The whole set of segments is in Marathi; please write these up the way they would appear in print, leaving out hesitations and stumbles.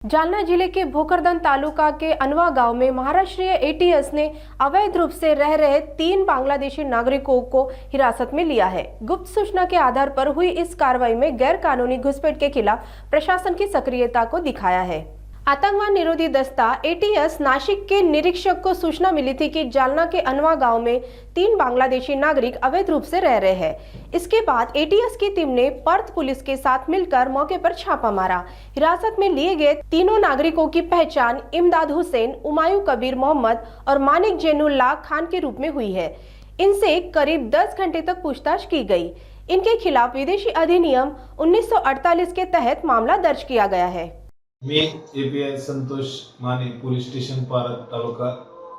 जालना जिले के भोकरदन तालुका के अनवा गांव में महाराष्ट्रीय एटीएस ने अवैध रूप से रह रहे 3 बांग्लादेशी नागरिकों को हिरासत में लिया है। गुप्त सूचना के आधार पर हुई इस कार्रवाई में गैर कानूनी घुसपैठ के खिलाफ प्रशासन की सक्रियता को दिखाया है। आतंकवाद निरोधी दस्ता एटीएस नासिक के निरीक्षक को सूचना मिली थी कि जालना के अनवा गांव में 3 बांग्लादेशी नागरिक अवैध रूप से रह रहे हैं। इसके बाद एटीएस की टीम ने पर्थ पुलिस के साथ मिलकर मौके पर छापा मारा। हिरासत में लिए गए तीनों नागरिकों की पहचान इमदाद हुसैन, उमायू कबीर मोहम्मद और मानिक जैनुल्लाह खान के रूप में हुई है। इनसे करीब 10 घंटे तक पूछताछ की गई। इनके खिलाफ विदेशी अधिनियम 1948 के तहत मामला दर्ज किया गया है। मी API Santosh Mane, police station Parat, taluka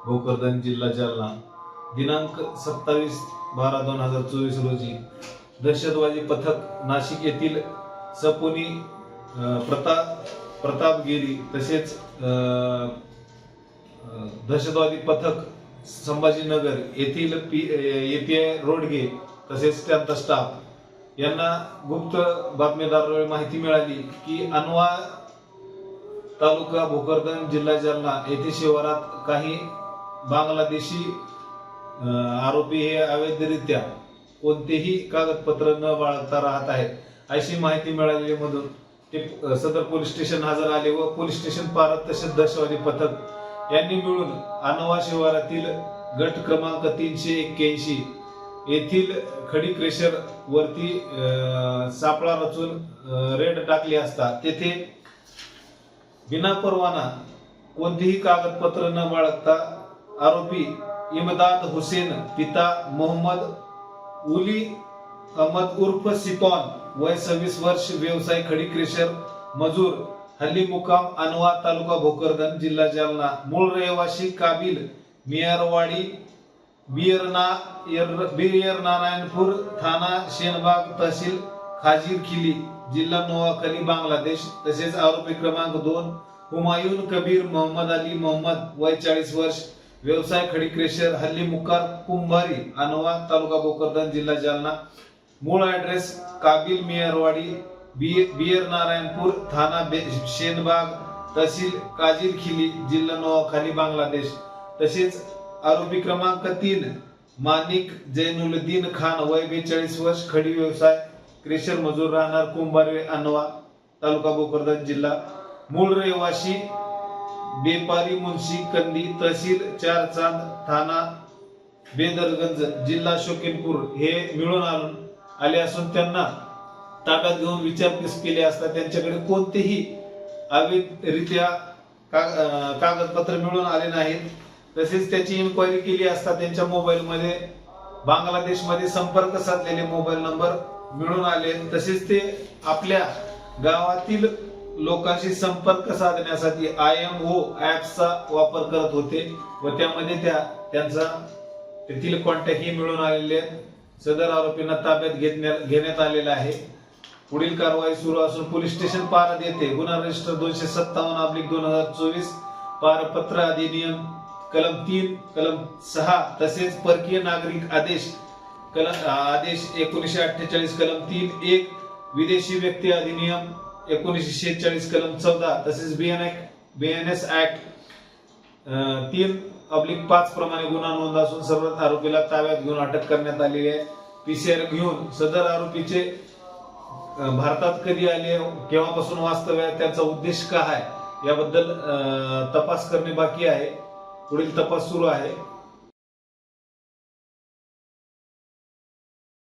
Bhokardan, जिल्हा जालना, दिनांक 27/12/2024 रोजी दहशतवादी पथक नाशिक येथील सपोनी प्रतापगिरी तसेच दहशतवादी पथक संभाजीनगर येथील एपीआय रोडगे तसेच त्यांचा स्टाफ यांना गुप्त बातमीदाराद्वारे माहिती मिळाली की अनवा तालुका भोकरदन, जिल्हा जालना येथे शिवारात काही बांगलादेशी आरोपी हे अवैधरित्या कोणतेही कागदपत्र न बाळगता राहत आहेत अशी माहिती मिळालेली ते सदर पोलीस स्टेशन हजर आले व पोलीस स्टेशन पारत तसेच दहशतवादी पथक यांनी मिळून अनवा शिवारातील गट क्रमांक 381 येथील खडी क्रेशर वरती सापळा रचून रेड टाकली असता तेथे बिना परवाना कोणतेही कागदपत्र न बाळगता आरोपी इमदाद हुसेन पिता मोहम्मद उली अहमद उर्फ सिपॉन वय 26 वर्ष, व्यवसाय खडी क्रेशर, मजूर, हल्ली मुकाम अनवा तालुका भोकरदन, जिल्हा जालना, मूळ रहिवासी काबिल मियारवाडी बीर नारायणपूर, थाना शेनबाग, तहसील खाजीरखिली, जिल्हा नोआखली, बांगलादेश। तसेच आरोपी क्रमांक 2 हुमायून कबीर मोहम्मद अली मोहम्मद वय 40 वर्ष, व्यवसाय खडी क्रेशर, हल्ली मुकार कुंभारी अनवा तालुका भोकरदन, जिल्हा जालना, मूळ ऍड्रेस काबिल मियारवाडी बीर नारायणपूर, थाना शेनबाग, तहसील काजीरखिली, जिल्हा नोआखली, बांगलादेश। तसेच आरोपी क्रमांक 3 मानिक जैनुल्लाह खान वय 42 वर्ष, खडी व्यवसाय क्रेशर, मजूर, राहणार कुंभारी अनवा तालुका भोकरदन, जिल्हा, मूळ रहिवासी बेपारी मुंशी कंदी, तहसील चारचांद, थाना बेदरगंज, जिल्हा शोकीनपूर हे मिळून आले असून त्यांना ताब्यात घेऊन विचारपूस केली असता त्यांच्याकडे कोणतेही अवैधरित्या कागदपत्र मिळून आले नाहीत। तसेच त्याची इन्क्वायरी केली असता त्यांच्या मोबाईल मध्ये बांगलादेश मध्ये संपर्क साधलेले मोबाईल नंबर मिळून आले। तसेच ते आपल्या गावातील लोकांशी संपर्क साधण्यासाठी IMO ऍप्सचा वापर करत होते व त्यामध्ये त्यांचा तेथील कॉन्टॅक्टही मिळून आलेले। सदर आरोपींना ताब्यात घेण्यात आलेला आहे। पुढील कारवाई सुरू असून पोलीस स्टेशन पारद येथे गुन्हा रजिस्टर 257/2024 पारपत्र अधिनियम कलम 3, कलम 6 तसेच परकीय नागरिक आदेश 1948 कलम 3(1), विदेशी व्यक्ती अधिनियम 1946 कलम 14 तसेच BNS ऍक्ट 3/5 प्रमाणे गुन्हा नोंद असून सर्व आरोपीला ताब्यात घेऊन अटक करण्यात आलेली आहे। PCR घेऊन सदर आरोपीचे भारतात कधी आले, केव्हापासून वास्तव्य आहे, त्यांचा उद्देश काय आहे याबद्दल तपास करणे बाकी आहे। पुढील तपास सुरू आहे।